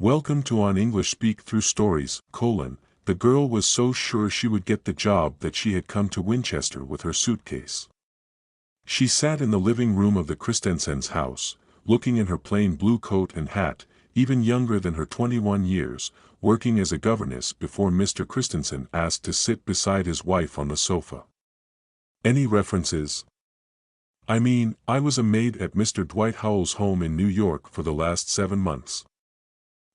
Welcome to On English Speak Through Stories, the girl was so sure she would get the job that she had come to Winchester with her suitcase. She sat in the living room of the Christensens' house, looking in her plain blue coat and hat, even younger than her 21 years, working as a governess before Mr. Christensen asked to sit beside his wife on the sofa. Any references? I mean, I was a maid at Mr. Dwight Howell's home in New York for the last 7 months.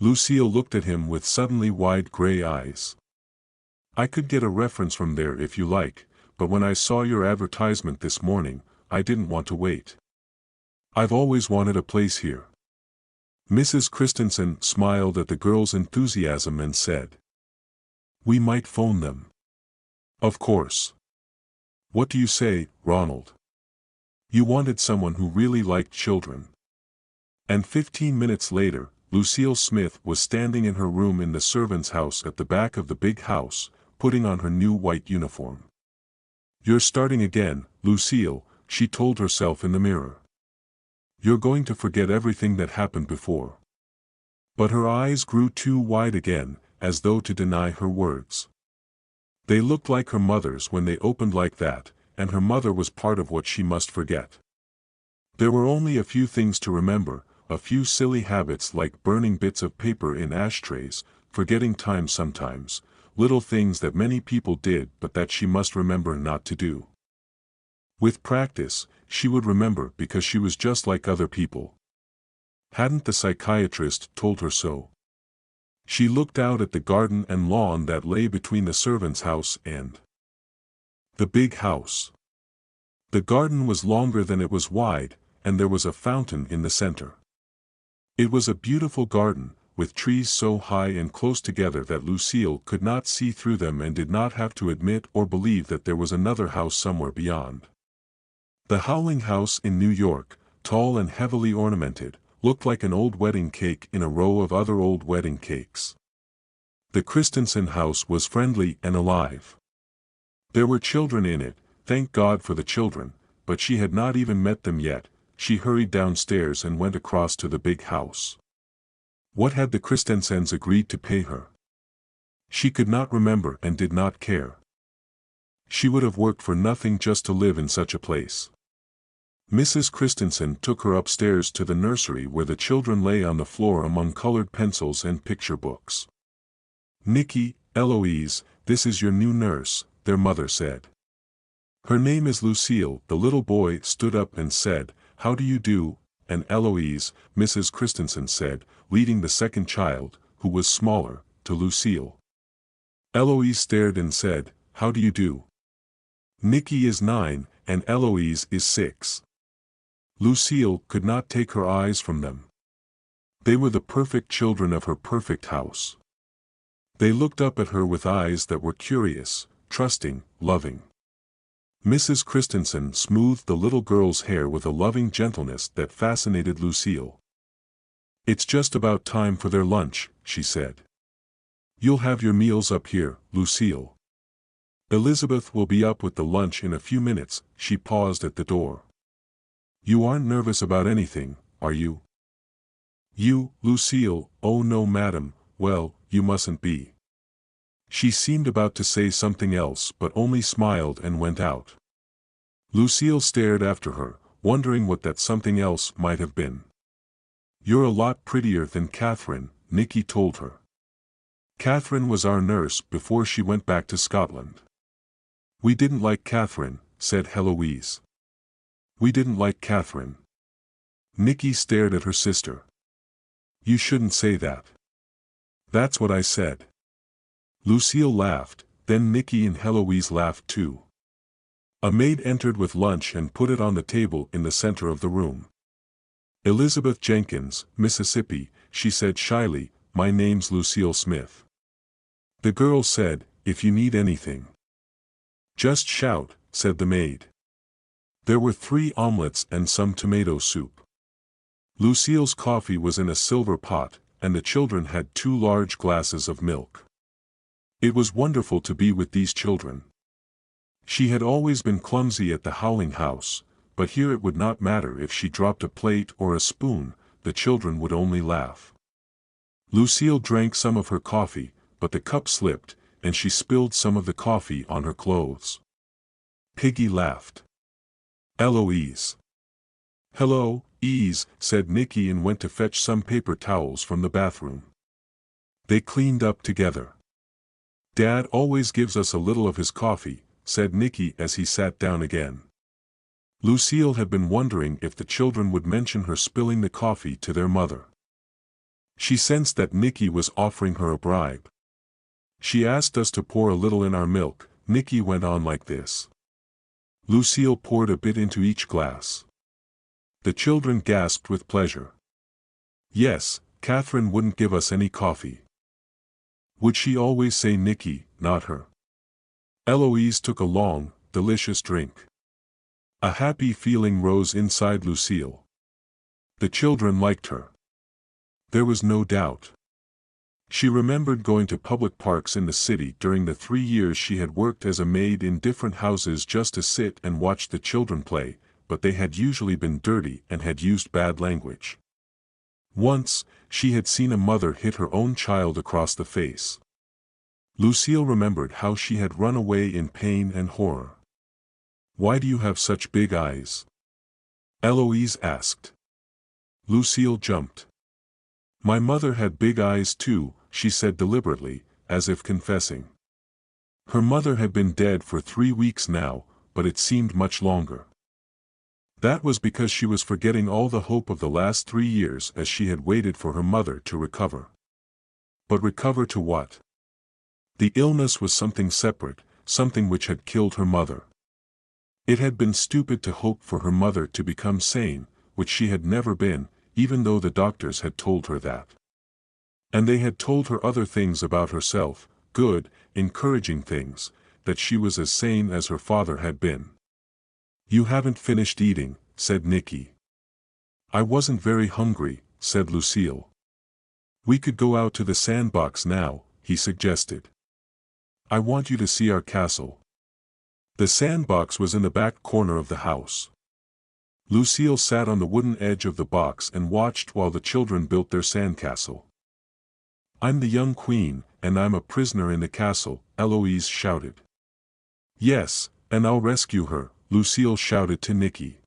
Lucille looked at him with suddenly wide gray eyes. I could get a reference from there if you like, but when I saw your advertisement this morning, I didn't want to wait. I've always wanted a place here. Mrs. Christensen smiled at the girl's enthusiasm and said, "We might phone them." "Of course. What do you say, Ronald? You wanted someone who really liked children." And 15 minutes later, Lucille Smith was standing in her room in the servants' house at the back of the big house, putting on her new white uniform. "You're starting again, Lucille," she told herself in the mirror. "You're going to forget everything that happened before." But her eyes grew too wide again, as though to deny her words. They looked like her mother's when they opened like that, and her mother was part of what she must forget. There were only a few things to remember, a few silly habits like burning bits of paper in ashtrays, forgetting time sometimes, little things that many people did but that she must remember not to do. With practice, she would remember because she was just like other people. Hadn't the psychiatrist told her so? She looked out at the garden and lawn that lay between the servants' house and the big house. The garden was longer than it was wide, and there was a fountain in the center. It was a beautiful garden, with trees so high and close together that Lucille could not see through them and did not have to admit or believe that there was another house somewhere beyond. The Howling house in New York, tall and heavily ornamented, looked like an old wedding cake in a row of other old wedding cakes. The Christensen house was friendly and alive. There were children in it, thank God for the children, but she had not even met them yet. She hurried downstairs and went across to the big house. What had the Christensens agreed to pay her? She could not remember and did not care. She would have worked for nothing just to live in such a place. Mrs. Christensen took her upstairs to the nursery where the children lay on the floor among colored pencils and picture books. "Nikki, Eloise, this is your new nurse," their mother said. "Her name is Lucille." The little boy stood up and said, "How do you do?" And Eloise, Mrs. Christensen said, leading the second child, who was smaller, to Lucille. Eloise stared and said, "How do you do?" Nikki is 9, and Eloise is 6. Lucille could not take her eyes from them. They were the perfect children of her perfect house. They looked up at her with eyes that were curious, trusting, loving. Mrs. Christensen smoothed the little girl's hair with a loving gentleness that fascinated Lucille. "It's just about time for their lunch," she said. "You'll have your meals up here, Lucille. Elizabeth will be up with the lunch in a few minutes." She paused at the door. "You aren't nervous about anything, are you?" "You, Lucille, oh no madam, well, you mustn't be." She seemed about to say something else but only smiled and went out. Lucille stared after her, wondering what that something else might have been. "You're a lot prettier than Catherine," Nikki told her. "Catherine was our nurse before she went back to Scotland." "We didn't like Catherine," said Heloise. "We didn't like Catherine." Nikki stared at her sister. "You shouldn't say that." "That's what I said." Lucille laughed, then Nikki and Heloise laughed too. A maid entered with lunch and put it on the table in the center of the room. "Elizabeth Jenkins, Mississippi," she said shyly, "my name's Lucille Smith." The girl said, "If you need anything, just shout," said the maid. There were 3 omelets and some tomato soup. Lucille's coffee was in a silver pot, and the children had 2 large glasses of milk. It was wonderful to be with these children. She had always been clumsy at the Howling house, but here it would not matter if she dropped a plate or a spoon, the children would only laugh. Lucille drank some of her coffee, but the cup slipped, and she spilled some of the coffee on her clothes. Piggy laughed. Eloise. "Hello, Ease," said Nicky and went to fetch some paper towels from the bathroom. They cleaned up together. "Dad always gives us a little of his coffee," said Nicky as he sat down again. Lucille had been wondering if the children would mention her spilling the coffee to their mother. She sensed that Nicky was offering her a bribe. "She asked us to pour a little in our milk," Nicky went on like this. Lucille poured a bit into each glass. The children gasped with pleasure. "Yes, Catherine wouldn't give us any coffee." Would she always say Nicky, not her? Eloise took a long, delicious drink. A happy feeling rose inside Lucille. The children liked her. There was no doubt. She remembered going to public parks in the city during the 3 years she had worked as a maid in different houses just to sit and watch the children play, but they had usually been dirty and had used bad language. Once, she had seen a mother hit her own child across the face. Lucille remembered how she had run away in pain and horror. "Why do you have such big eyes?" Eloise asked. Lucille jumped. "My mother had big eyes too," she said deliberately, as if confessing. Her mother had been dead for 3 weeks now, but it seemed much longer. That was because she was forgetting all the hope of the last 3 years as she had waited for her mother to recover. But recover to what? The illness was something separate, something which had killed her mother. It had been stupid to hope for her mother to become sane, which she had never been, even though the doctors had told her that. And they had told her other things about herself, good, encouraging things, that she was as sane as her father had been. "You haven't finished eating," said Nicky. "I wasn't very hungry," said Lucille. "We could go out to the sandbox now," he suggested. "I want you to see our castle." The sandbox was in the back corner of the house. Lucille sat on the wooden edge of the box and watched while the children built their sandcastle. "I'm the young queen, and I'm a prisoner in the castle," Eloise shouted. "Yes, and I'll rescue her," Lucille shouted to Nicky.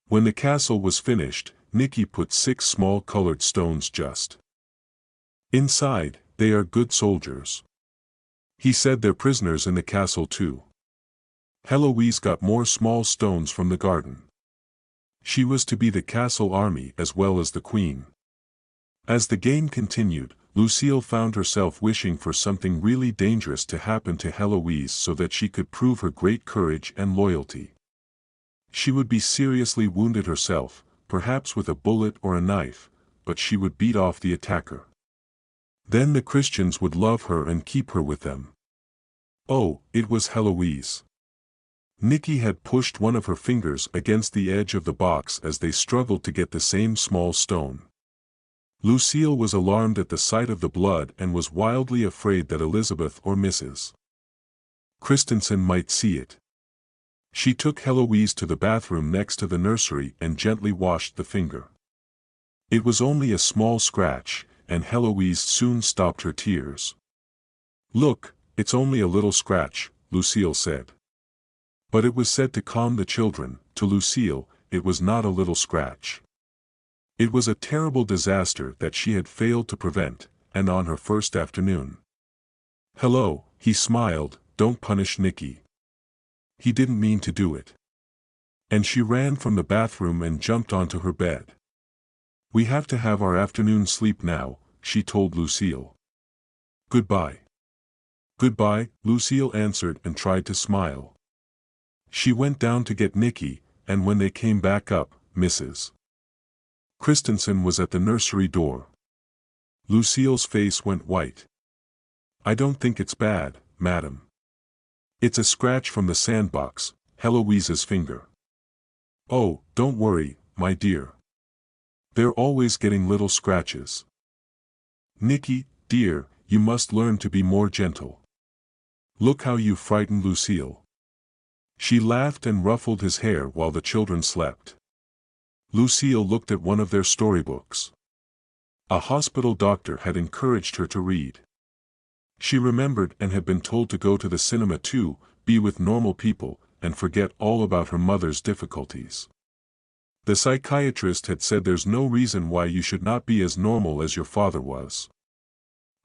When the castle was finished, Nicky put 6 small colored stones just inside. "They are good soldiers." He said they're prisoners in the castle too. Eloise got more small stones from the garden. She was to be the castle army as well as the queen. As the game continued, Lucille found herself wishing for something really dangerous to happen to Eloise so that she could prove her great courage and loyalty. She would be seriously wounded herself, perhaps with a bullet or a knife, but she would beat off the attacker. Then the Christians would love her and keep her with them. Oh, it was Eloise. Nicky had pushed one of her fingers against the edge of the box as they struggled to get the same small stone. Lucille was alarmed at the sight of the blood and was wildly afraid that Elizabeth or Mrs. Christensen might see it. She took Eloise to the bathroom next to the nursery and gently washed the finger. It was only a small scratch, and Eloise soon stopped her tears. "Look, it's only a little scratch," Lucille said. But it was said to calm the children. To Lucille, it was not a little scratch. It was a terrible disaster that she had failed to prevent, and on her first afternoon. "Hello," he smiled, "don't punish Nicky. He didn't mean to do it." And she ran from the bathroom and jumped onto her bed. "We have to have our afternoon sleep now," she told Lucille. "Goodbye." "Goodbye," Lucille answered and tried to smile. She went down to get Nicky, and when they came back up, Mrs. Christensen was at the nursery door. Lucille's face went white. "I don't think it's bad, madam. It's a scratch from the sandbox," Eloise's finger. "Oh, don't worry, my dear. They're always getting little scratches. Nicky, dear, you must learn to be more gentle. Look how you frightened Lucille." She laughed and ruffled his hair while the children slept. Lucille looked at one of their storybooks. A hospital doctor had encouraged her to read. She remembered and had been told to go to the cinema too, be with normal people, and forget all about her mother's difficulties. The psychiatrist had said there's no reason why you should not be as normal as your father was.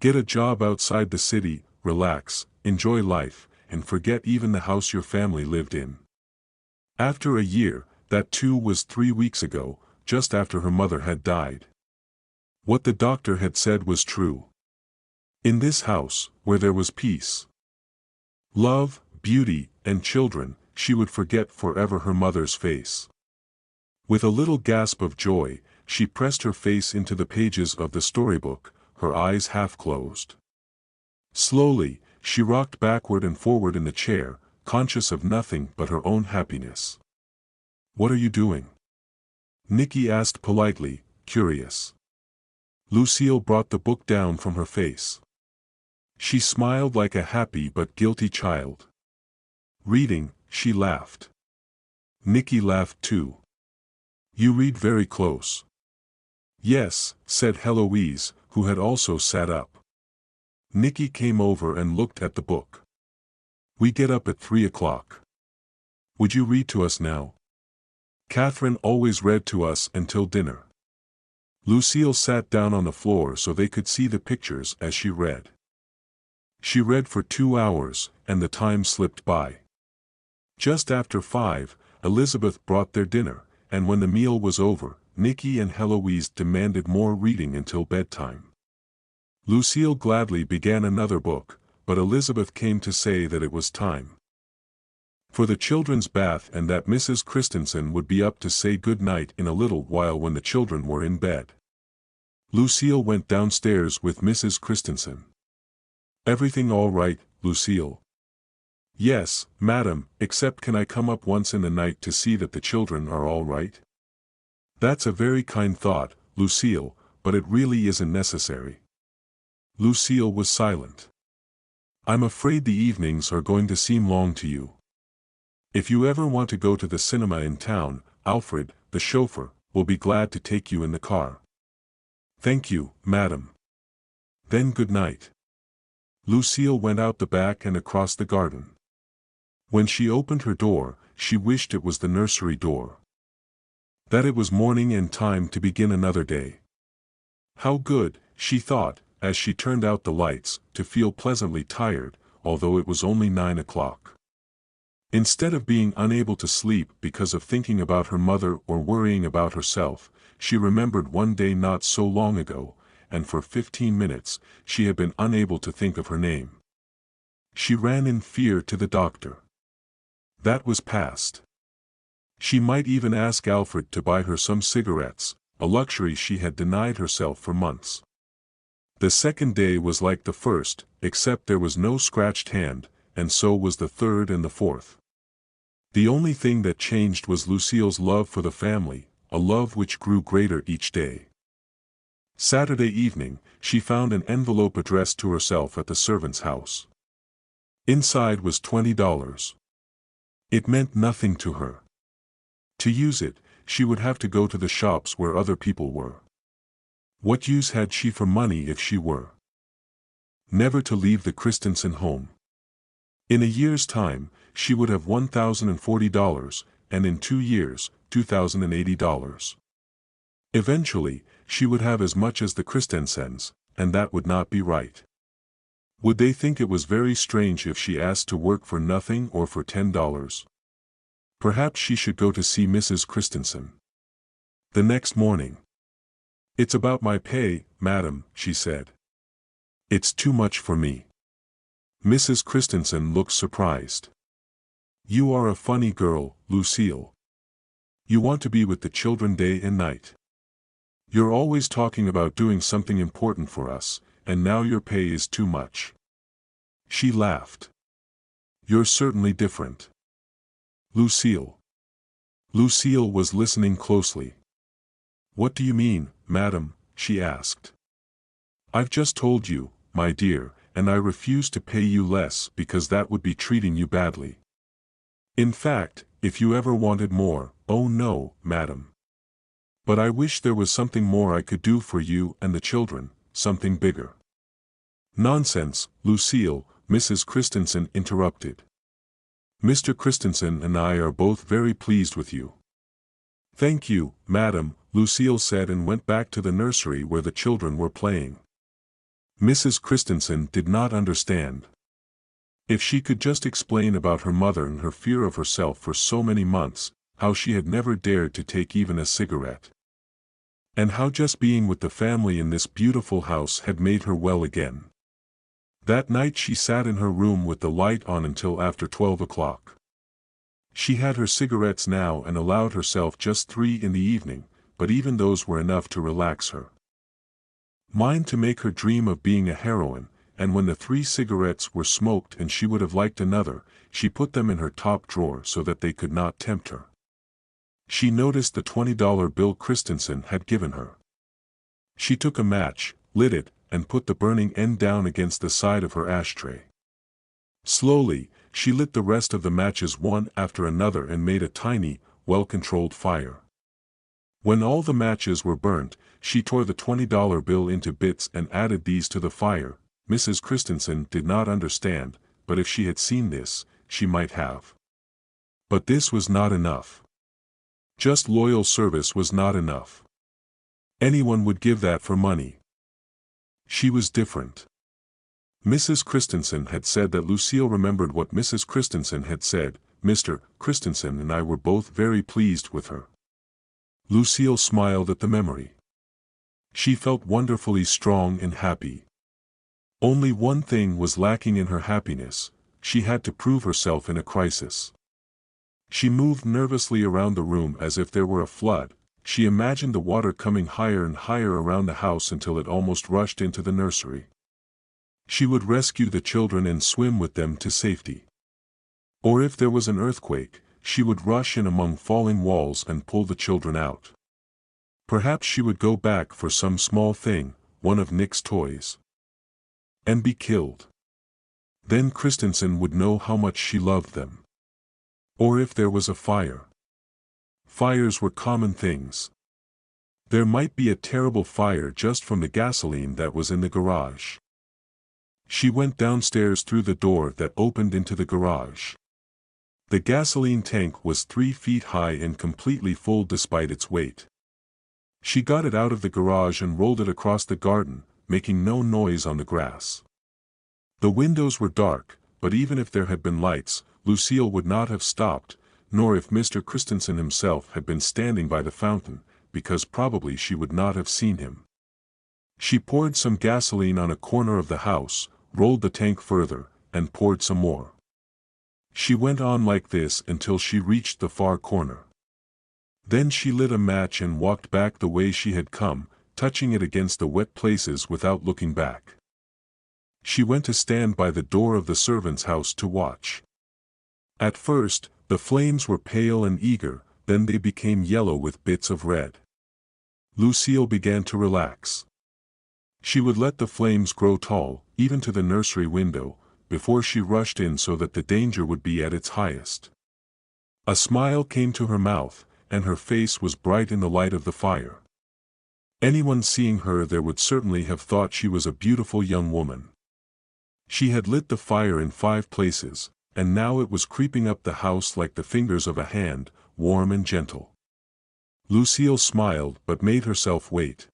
Get a job outside the city, relax, enjoy life, and forget even the house your family lived in. After a year, that too was 3 weeks ago, just after her mother had died. What the doctor had said was true. In this house, where there was peace, love, beauty, and children, she would forget forever her mother's face. With a little gasp of joy, she pressed her face into the pages of the storybook, her eyes half closed. Slowly, she rocked backward and forward in the chair, conscious of nothing but her own happiness. "What are you doing?" Nikki asked politely, curious. Lucille brought the book down from her face. She smiled like a happy but guilty child. "Reading," she laughed. Nikki laughed too. "You read very close." "Yes," said Heloise, who had also sat up. Nikki came over and looked at the book. "We get up at 3 o'clock. Would you read to us now?" Catherine always read to us until dinner. Lucille sat down on the floor so they could see the pictures as she read. She read for 2 hours, and the time slipped by. Just after 5, Elizabeth brought their dinner, and when the meal was over, Nikki and Heloise demanded more reading until bedtime. Lucille gladly began another book, but Elizabeth came to say that it was time for the children's bath and that Mrs. Christensen would be up to say good night in a little while when the children were in bed. Lucille went downstairs with Mrs. Christensen. "Everything all right, Lucille?" "Yes, madam, except can I come up once in the night to see that the children are all right?" "That's a very kind thought, Lucille, but it really isn't necessary." Lucille was silent. "I'm afraid the evenings are going to seem long to you. If you ever want to go to the cinema in town, Alfred, the chauffeur, will be glad to take you in the car." "Thank you, madam." "Then good night." Lucille went out the back and across the garden. When she opened her door, she wished it was the nursery door. That it was morning and time to begin another day. How good, she thought, as she turned out the lights, to feel pleasantly tired, although it was only 9 o'clock. Instead of being unable to sleep because of thinking about her mother or worrying about herself, she remembered one day not so long ago, and for 15 minutes, she had been unable to think of her name. She ran in fear to the doctor. That was past. She might even ask Alfred to buy her some cigarettes, a luxury she had denied herself for months. The second day was like the first, except there was no scratched hand, and so was the third and the fourth. The only thing that changed was Lucille's love for the family, a love which grew greater each day. Saturday evening, she found an envelope addressed to herself at the servant's house. Inside was $20. It meant nothing to her. To use it, she would have to go to the shops where other people were. What use had she for money if she were never to leave the Christensen home? In a year's time, she would have $1,040, and in 2 years, $2,080. Eventually, she would have as much as the Christensens, and that would not be right. Would they think it was very strange if she asked to work for nothing or for $10? Perhaps she should go to see Mrs. Christensen. The next morning. "It's about my pay, madam," she said. "It's too much for me." Mrs. Christensen looked surprised. "You are a funny girl, Lucille. You want to be with the children day and night. You're always talking about doing something important for us, and now your pay is too much." She laughed. "You're certainly different, Lucille." Lucille was listening closely. "What do you mean, madam?" she asked. "I've just told you, my dear, and I refuse to pay you less because that would be treating you badly. In fact, if you ever wanted more, oh no, madam. But I wish there was something more I could do for you and the children, something bigger. Nonsense, Lucille, Mrs. Christensen interrupted. Mr. Christensen and I are both very pleased with you. Thank you, madam, Lucille said and went back to the nursery where the children were playing. Mrs. Christensen did not understand. If she could just explain about her mother and her fear of herself for so many months, how she had never dared to take even a cigarette. And how just being with the family in this beautiful house had made her well again. That night she sat in her room with the light on until after 12 o'clock. She had her cigarettes now and allowed herself just 3 in the evening, but even those were enough to relax her mind, to make her dream of being a heroine, and when the 3 cigarettes were smoked and she would have liked another, she put them in her top drawer so that they could not tempt her. She noticed the $20 bill Christensen had given her. She took a match, lit it, and put the burning end down against the side of her ashtray. Slowly, she lit the rest of the matches one after another and made a tiny, well-controlled fire. When all the matches were burnt, she tore the $20 bill into bits and added these to the fire. Mrs. Christensen did not understand, but if she had seen this, she might have. But this was not enough. Just loyal service was not enough. Anyone would give that for money. She was different. Mrs. Christensen had said that Lucille remembered what Mrs. Christensen had said. Mr. Christensen and I were both very pleased with her. Lucille smiled at the memory. She felt wonderfully strong and happy. Only one thing was lacking in her happiness: she had to prove herself in a crisis. She moved nervously around the room as if there were a flood. She imagined the water coming higher and higher around the house until it almost rushed into the nursery. She would rescue the children and swim with them to safety. Or if there was an earthquake, she would rush in among falling walls and pull the children out. Perhaps she would go back for some small thing, one of Nick's toys, and be killed. Then Christensen would know how much she loved them. Or if there was a fire. Fires were common things. There might be a terrible fire just from the gasoline that was in the garage. She went downstairs through the door that opened into the garage. The gasoline tank was 3 feet high and completely full despite its weight. She got it out of the garage and rolled it across the garden, making no noise on the grass. The windows were dark, but even if there had been lights, Lucille would not have stopped, nor if Mr. Christensen himself had been standing by the fountain, because probably she would not have seen him. She poured some gasoline on a corner of the house, rolled the tank further, and poured some more. She went on like this until she reached the far corner. Then she lit a match and walked back the way she had come, touching it against the wet places without looking back. She went to stand by the door of the servants' house to watch. At first, the flames were pale and eager, then they became yellow with bits of red. Lucille began to relax. She would let the flames grow tall, even to the nursery window, before she rushed in so that the danger would be at its highest. A smile came to her mouth, and her face was bright in the light of the fire. Anyone seeing her there would certainly have thought she was a beautiful young woman. She had lit the fire in 5 places, and now it was creeping up the house like the fingers of a hand, warm and gentle. Lucille smiled but made herself wait.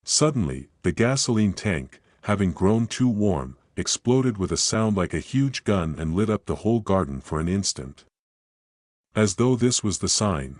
Suddenly, the gasoline tank, having grown too warm, exploded with a sound like a huge gun and lit up the whole garden for an instant. As though this was the sign.